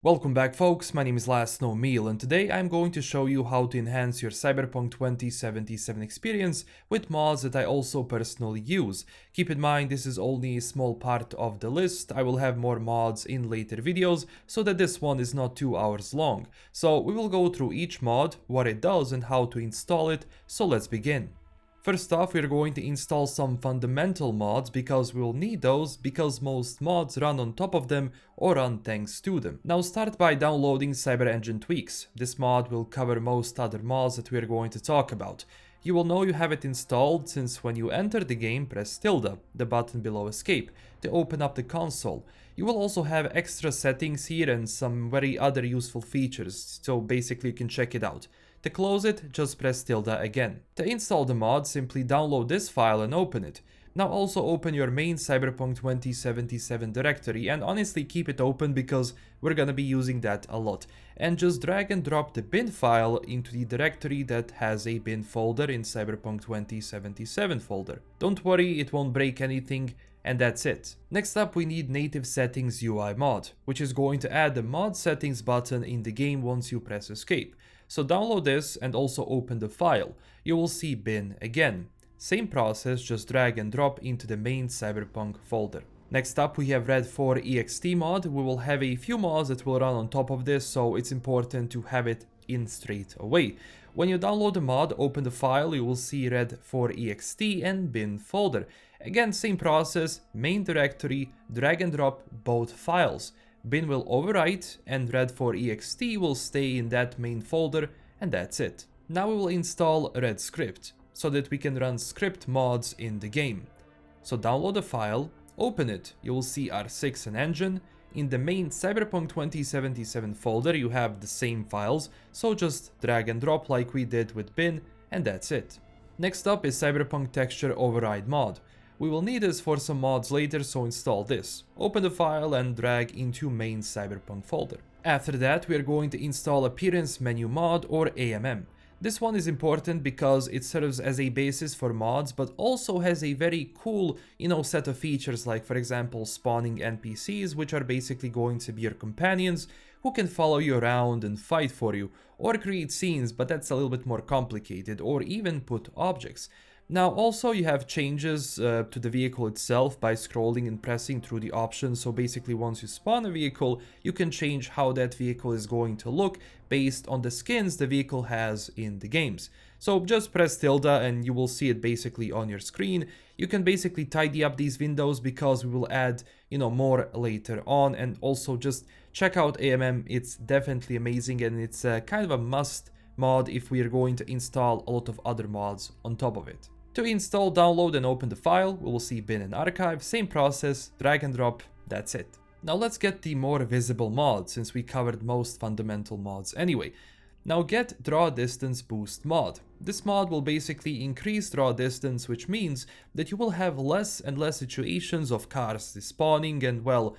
Welcome back folks, my name is LastKnownMeal and today I'm going to show you how to enhance your Cyberpunk 2077 experience with mods that I also personally use. Keep in mind this is only a small part of the list, I will have more mods in later videos so that this one is not 2 hours long. So we will go through each mod, what it does and how to install it, so let's begin. First off, we're going to install some fundamental mods because we'll need those because most mods run on top of them or run thanks to them. Now start by downloading Cyber Engine Tweaks. This mod will cover most other mods that we're going to talk about. You will know you have it installed since when you enter the game, press tilde, the button below escape, to open up the console. You will also have extra settings here and some very other useful features, so basically you can check it out. To close it, just press tilde again. To install the mod, simply download this file and open it. Now also open your main Cyberpunk 2077 directory and honestly keep it open because we're gonna be using that a lot. And just drag and drop the bin file into the directory that has a bin folder in Cyberpunk 2077 folder. Don't worry, it won't break anything. And that's it. Next up we need native settings UI mod, which is going to add the mod settings button in the game once you press escape. So download this and also open the file. You will see bin again. Same process, just drag and drop into the main Cyberpunk folder. Next up we have Red4ext mod. We will have a few mods that will run on top of this, so it's important to have it in straight away. When you download the mod, open the file, you will see Red4ext and bin folder. Again, same process, main directory, drag and drop both files. Bin will overwrite and Red4ext will stay in that main folder, and that's it. Now we will install RedScript so that we can run script mods in the game. So download the file, open it, you will see R6 and engine. In the main Cyberpunk 2077 folder you have the same files, so just drag and drop like we did with bin, and that's it. Next up is Cyberpunk Texture Override mod. We will need this for some mods later, so install this. Open the file and drag into main Cyberpunk folder. After that we are going to install Appearance Menu mod or AMM. This one is important because it serves as a basis for mods, but also has a very cool, set of features like, for example, spawning NPCs, which are basically going to be your companions, who can follow you around and fight for you, or create scenes, but that's a little bit more complicated, or even put objects. Now also you have changes to the vehicle itself by scrolling and pressing through the options, so basically once you spawn a vehicle, you can change how that vehicle is going to look based on the skins the vehicle has in the games. So just press tilde and you will see it basically on your screen. You can basically tidy up these windows because we will add, more later on, and also just check out AMM, it's definitely amazing and it's kind of a must mod if we are going to install a lot of other mods on top of it. To install, download and open the file, we will see bin and archive, same process, drag and drop, that's it. Now let's get the more visible mod since we covered most fundamental mods anyway. Now get Draw Distance Boost mod. This mod will basically increase draw distance, which means that you will have less and less situations of cars despawning and, well,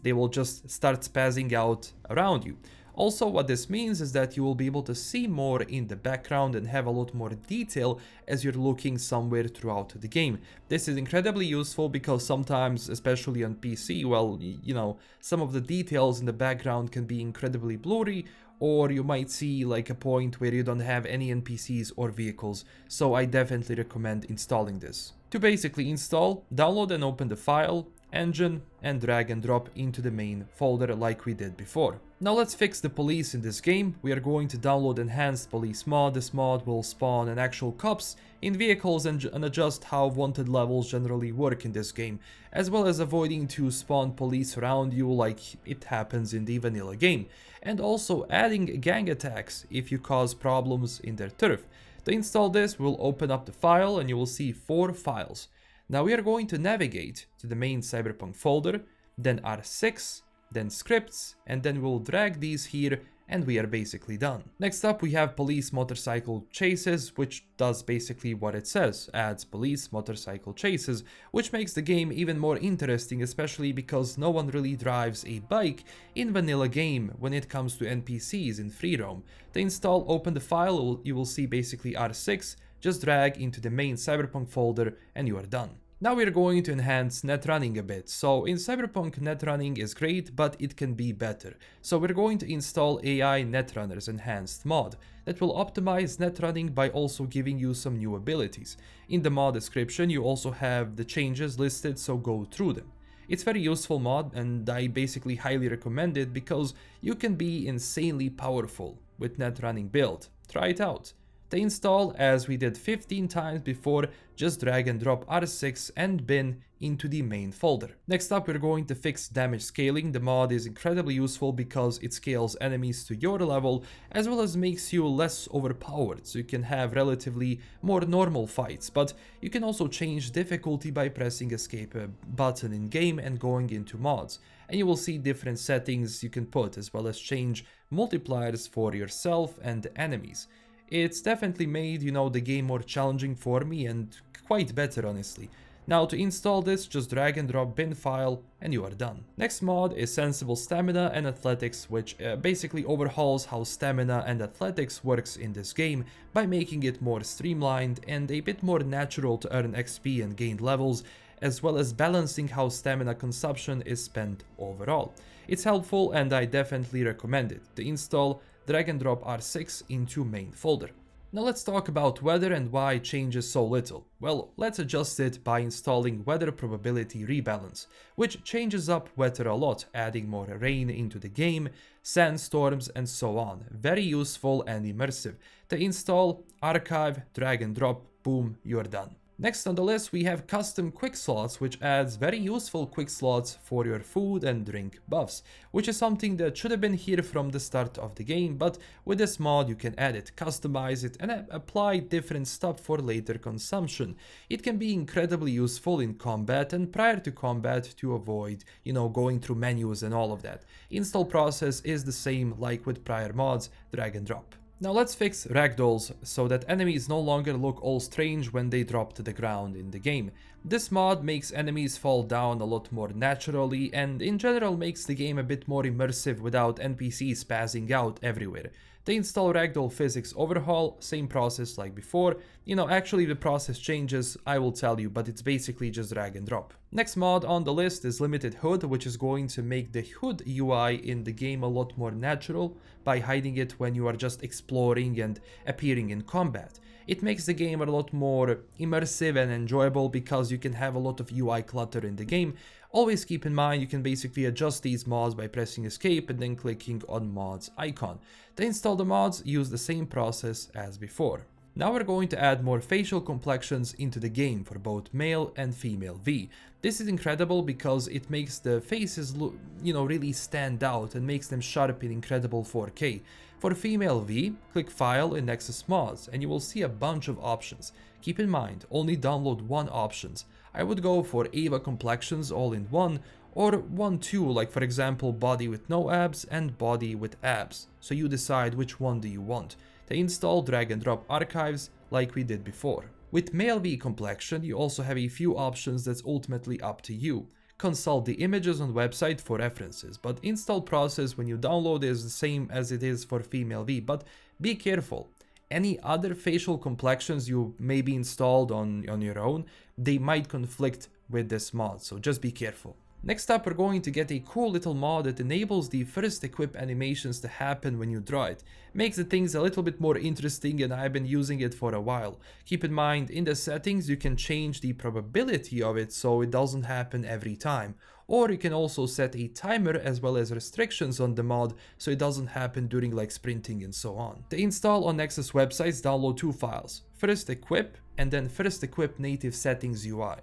they will just start spazzing out around you. Also, what this means is that you will be able to see more in the background and have a lot more detail as you're looking somewhere throughout the game. This is incredibly useful because sometimes, especially on PC, well, some of the details in the background can be incredibly blurry, or you might see like a point where you don't have any NPCs or vehicles, so I definitely recommend installing this. To basically install, download and open the file, engine, and drag and drop into the main folder like we did before. Now let's fix the police in this game. We are going to download Enhanced Police mod. This mod will spawn an actual cops in vehicles and adjust how wanted levels generally work in this game, as well as avoiding to spawn police around you like it happens in the vanilla game, and also adding gang attacks if you cause problems in their turf. To install this, we'll open up the file and you will see 4 files. Now we are going to navigate to the main Cyberpunk folder, then R6, then scripts, and then we'll drag these here and we are basically done. Next up we have police motorcycle chases, which does basically what it says, adds police motorcycle chases, which makes the game even more interesting, especially because no one really drives a bike in vanilla game when it comes to NPCs in free roam. To install, open the file, you will see basically R6, just drag into the main Cyberpunk folder and you are done. Now we're going to enhance net running a bit. So in Cyberpunk, net running is great, but it can be better. So we're going to install AI Netrunners Enhanced mod that will optimize net running by also giving you some new abilities. In the mod description, you also have the changes listed, so go through them. It's very useful mod, and I basically highly recommend it because you can be insanely powerful with net running build. Try it out. To install, as we did 15 times before, just drag and drop R6 and bin into the main folder. Next up, we're going to fix damage scaling. The mod is incredibly useful because it scales enemies to your level as well as makes you less overpowered, so you can have relatively more normal fights, but you can also change difficulty by pressing escape button in game and going into mods, and you will see different settings you can put as well as change multipliers for yourself and enemies. It's definitely made, the game more challenging for me and quite better, honestly. Now to install this, just drag and drop bin file and you are done. Next mod is Sensible Stamina and Athletics, which basically overhauls how stamina and athletics works in this game by making it more streamlined and a bit more natural to earn XP and gain levels, as well as balancing how stamina consumption is spent overall. It's helpful and I definitely recommend it. To install, drag and drop R6 into main folder. Now let's talk about weather and why it changes so little. Well, let's adjust it by installing Weather Probability Rebalance, which changes up weather a lot, adding more rain into the game, sandstorms and so on. Very useful and immersive. To install, archive, drag and drop, boom, you're done. Next on the list we have custom quick slots, which adds very useful quick slots for your food and drink buffs, which is something that should have been here from the start of the game, but with this mod you can add it, customize it and apply different stuff for later consumption. It can be incredibly useful in combat and prior to combat to avoid, going through menus and all of that. Install process is the same like with prior mods, drag and drop. Now let's fix ragdolls so that enemies no longer look all strange when they drop to the ground in the game. This mod makes enemies fall down a lot more naturally and in general makes the game a bit more immersive without NPCs spazzing out everywhere. To install Ragdoll Physics Overhaul, same process like before. Actually the process changes, I will tell you, but it's basically just drag and drop. Next mod on the list is Limited HUD, which is going to make the HUD UI in the game a lot more natural by hiding it when you are just exploring and appearing in combat. It makes the game a lot more immersive and enjoyable because you can have a lot of UI clutter in the game. Always keep in mind you can basically adjust these mods by pressing escape and then clicking on mods icon. To install the mods, use the same process as before. Now we're going to add more facial complexions into the game for both male and female V. This is incredible because it makes the faces look, really stand out and makes them sharp in incredible 4K. For female V, click File in Nexus Mods and you will see a bunch of options. Keep in mind, only download one options. I would go for Ava complexions all in one, or 1-2, like for example body with no abs and body with abs. So you decide which one do you want. To install, drag and drop archives like we did before. With male V complexion, you also have a few options that's ultimately up to you. Consult the images on website for references, but install process when you download is the same as it is for female V, but be careful. Any other facial complexions you maybe installed on your own, they might conflict with this mod, so just be careful. Next up, we're going to get a cool little mod that enables the first equip animations to happen when you draw it. Makes the things a little bit more interesting and I've been using it for a while. Keep in mind, in the settings you can change the probability of it so it doesn't happen every time. Or you can also set a timer as well as restrictions on the mod so it doesn't happen during like sprinting and so on. To install on Nexus websites, download two files. First equip and then first equip native settings UI.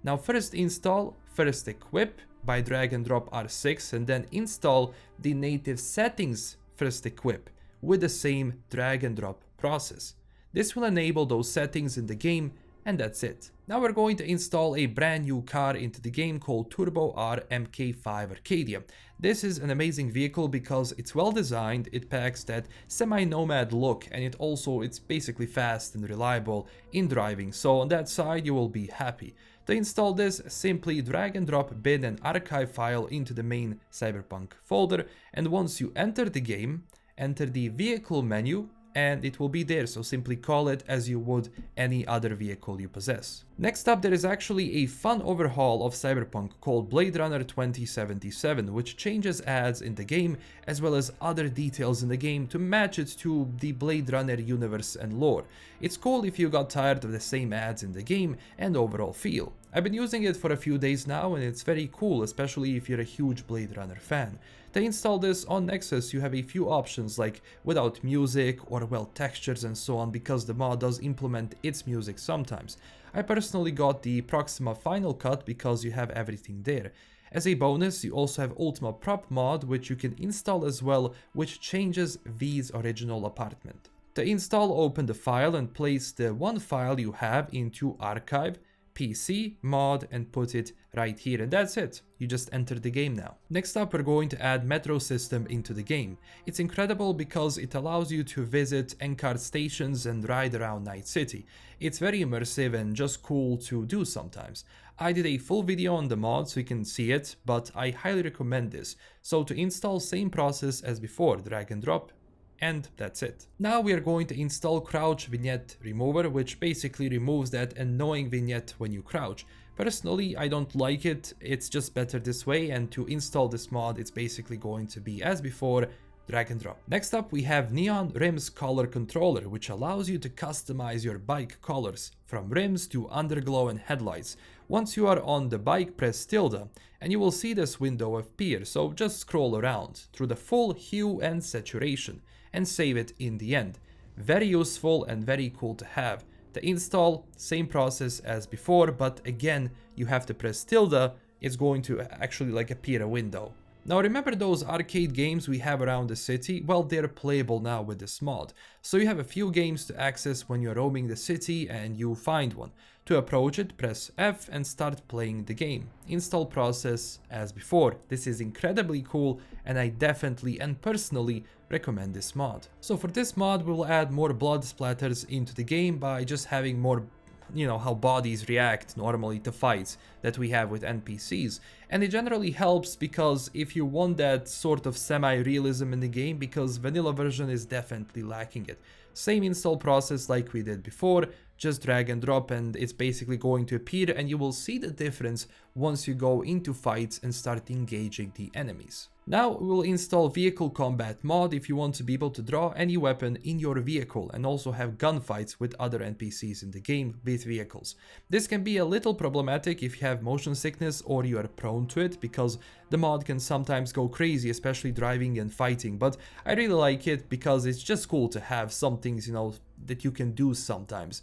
Now first install first equip by drag and drop R6 and then install the native settings first equip with the same drag and drop process. This will enable those settings in the game and that's it. Now we're going to install a brand new car into the game called Turbo R MK5 Arcadia. This is an amazing vehicle because it's well designed, it packs that semi-nomad look and it's basically fast and reliable in driving, so on that side you will be happy. To install this, simply drag and drop bin and archive file into the main Cyberpunk folder, and once you enter the game, enter the vehicle menu and it will be there, so simply call it as you would any other vehicle you possess. Next up, there is actually a fun overhaul of Cyberpunk called Bladerunner 2077, which changes ads in the game as well as other details in the game to match it to the Blade Runner universe and lore. It's cool if you got tired of the same ads in the game and overall feel. I've been using it for a few days now and it's very cool, especially if you're a huge Blade Runner fan. To install this on Nexus, you have a few options like without music or well textures and so on, because the mod does implement its music sometimes. I personally got the Proxima Final Cut because you have everything there. As a bonus, you also have Ultima Prop mod, which you can install as well, which changes V's original apartment. To install, open the file and place the one file you have into Archive, PC, Mod, and put it right here, and that's it. You just enter the game now. Next up, we're going to add Metro system into the game. It's incredible because it allows you to visit N-Card stations and ride around Night City. It's very immersive and just cool to do sometimes. I did a full video on the mod so you can see it, but I highly recommend this. So to install, same process as before, drag and drop, and that's it. Now we are going to install Crouch Vignette Remover, which basically removes that annoying vignette when you crouch. Personally, I don't like it, it's just better this way, and to install this mod, it's basically going to be as before, drag and drop. Next up, we have Neon Rims Color Controller, which allows you to customize your bike colors, from rims to underglow and headlights. Once you are on the bike, press tilde, and you will see this window appear, so just scroll around through the full hue and saturation, and save it in the end. Very useful and very cool to have. To install, same process as before, but again, you have to press tilde, it's going to actually like appear a window. Now remember those arcade games we have around the city? Well, they're playable now with this mod. So you have a few games to access when you're roaming the city and you find one. To approach it, press F and start playing the game. Install process as before. This is incredibly cool and I definitely and personally recommend this mod. So for this mod, we will add more blood splatters into the game by just having more, how bodies react normally to fights that we have with NPCs. And it generally helps because if you want that sort of semi-realism in the game, because vanilla version is definitely lacking it. Same install process like we did before, just drag and drop and it's basically going to appear, and you will see the difference once you go into fights and start engaging the enemies. Now we will install Vehicle Combat mod if you want to be able to draw any weapon in your vehicle and also have gunfights with other NPCs in the game with vehicles. This can be a little problematic if you have motion sickness or you are prone to it, because the mod can sometimes go crazy, especially driving and fighting, but I really like it because it's just cool to have some things, that you can do sometimes.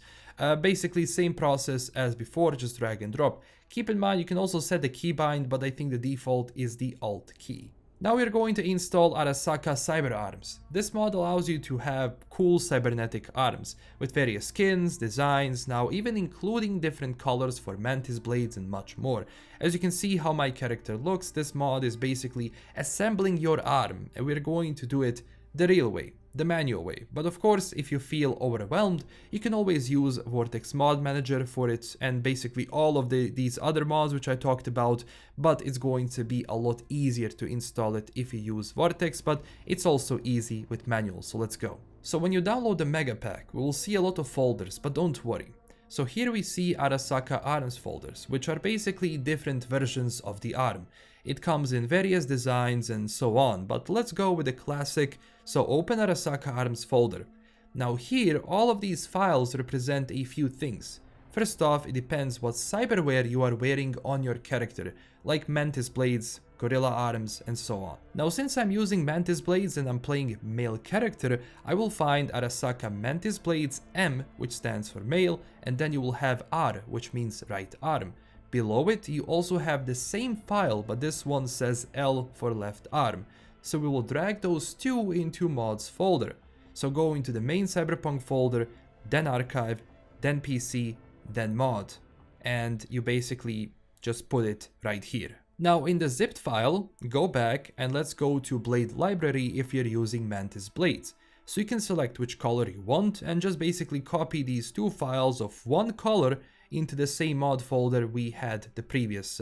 Basically same process as before, just drag and drop. Keep in mind you can also set the keybind, but I think the default is the Alt key. Now we are going to install Arasaka Cyberarms. This mod allows you to have cool cybernetic arms with various skins, designs, now even including different colors for mantis blades and much more. As you can see how my character looks, this mod is basically assembling your arm, and we're going to do it the real way, the manual way. But of course, if you feel overwhelmed, you can always use Vortex Mod Manager for it and basically all of these other mods which I talked about, but it's going to be a lot easier to install it if you use Vortex, but it's also easy with manual, so let's go. So when you download the Mega Pack, we will see a lot of folders, but don't worry. So here we see Arasaka Arms folders, which are basically different versions of the arm. It comes in various designs and so on, but let's go with the classic. So open Arasaka Arms folder. Now here, all of these files represent a few things. First off, it depends what cyberware you are wearing on your character, like mantis blades, gorilla arms, and so on. Now since I'm using mantis blades and I'm playing male character, I will find Arasaka Mantis Blades M, which stands for male, and then you will have R, which means right arm. Below it, you also have the same file, but this one says L for left arm. So we will drag those two into mods folder. So go into the main Cyberpunk folder, then archive, then PC, then mod. And you basically just put it right here. Now in the zipped file, go back and let's go to Blade Library if you're using Mantis Blades. So you can select which color you want and just basically copy these two files of one color into the same mod folder we had the previous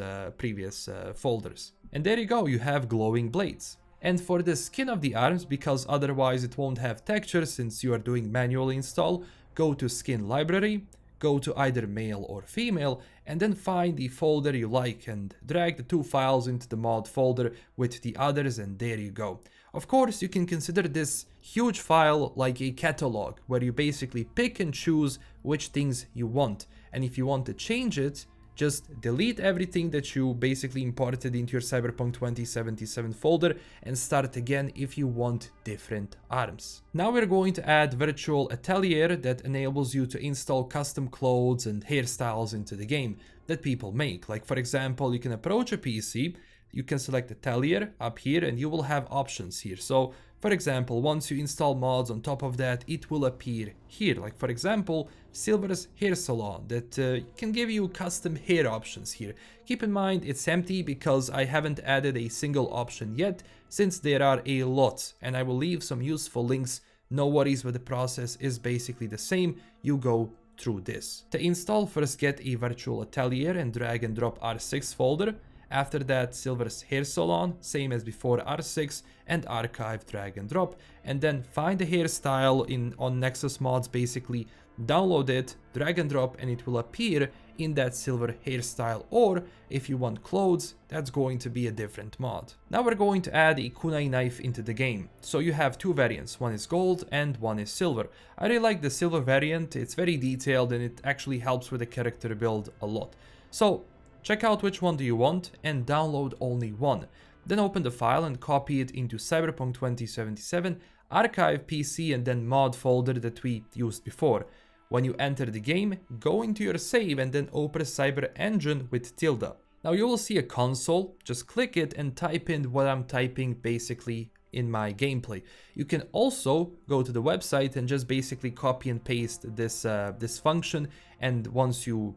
folders. And there you go, you have glowing blades. And for the skin of the arms, because otherwise it won't have texture since you are doing manual install, go to skin library, go to either male or female, and then find the folder you like and drag the 2 files into the mod folder with the others, and there you go. Of course, you can consider this huge file like a catalog where you basically pick and choose which things you want, and if you want to change it, just delete everything that you basically imported into your Cyberpunk 2077 folder and start again if you want different arms. Now we're going to add virtual Atelier that enables you to install custom clothes and hairstyles into the game that people make. Like for example, you can approach a PC, you can select Atelier up here and you will have options here. So for example, once you install mods on top of that, it will appear here. Like for example, Silver's Hair Salon that can give you custom hair options here. Keep in mind it's empty because I haven't added a single option yet, since there are a lot, and I will leave some useful links. No worries, with the process is basically the same. You go through this. To install, first get a virtual Atelier and drag and drop R6 folder. After that, Silver's Hair Salon, same as before, R6 and archive, drag and drop, and then find the hairstyle on Nexus Mods, basically download it, drag and drop, and it will appear in that silver hairstyle. Or if you want clothes, that's going to be a different mod. Now we're going to add a Kunai Knife into the game. So you have 2 variants, one is gold and one is silver. I really like the silver variant, it's very detailed and it actually helps with the character build a lot. So check out which one do you want and download only one. Then open the file and copy it into Cyberpunk 2077, archive PC, and then mod folder that we used before. When you enter the game, go into your save and then open Cyber Engine with tilde. Now you will see a console, just click it and type in what I'm typing basically in my gameplay. You can also go to the website and just basically copy and paste this function, and once you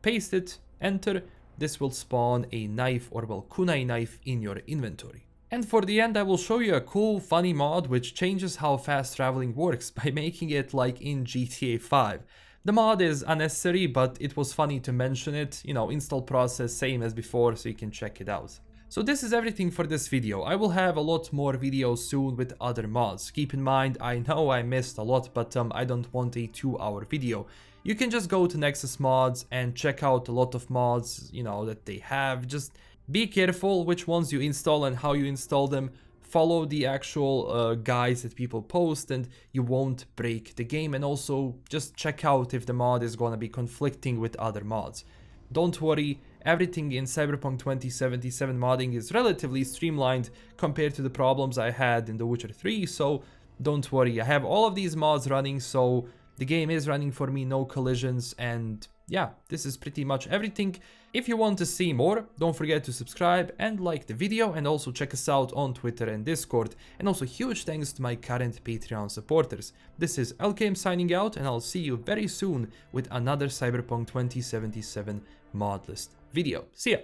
paste it, enter, this will spawn a knife, or well, Kunai Knife, in your inventory. And for the end, I will show you a cool, funny mod which changes how fast traveling works by making it like in GTA 5. The mod is unnecessary, but it was funny to mention it. Install process same as before, so you can check it out. So this is everything for this video. I will have a lot more videos soon with other mods. Keep in mind, I know I missed a lot, but I don't want a 2-hour video. You can just go to Nexus Mods and check out a lot of mods, that they have. Just be careful which ones you install and how you install them. Follow the actual guides that people post and you won't break the game. And also just check out if the mod is gonna be conflicting with other mods. Don't worry, everything in Cyberpunk 2077 modding is relatively streamlined compared to the problems I had in The Witcher 3, so don't worry. I have all of these mods running, so the game is running for me, no collisions, and yeah, this is pretty much everything. If you want to see more, don't forget to subscribe and like the video, and also check us out on Twitter and Discord. And also huge thanks to my current Patreon supporters. This is LKM signing out, and I'll see you very soon with another Cyberpunk 2077 mod list video. See ya!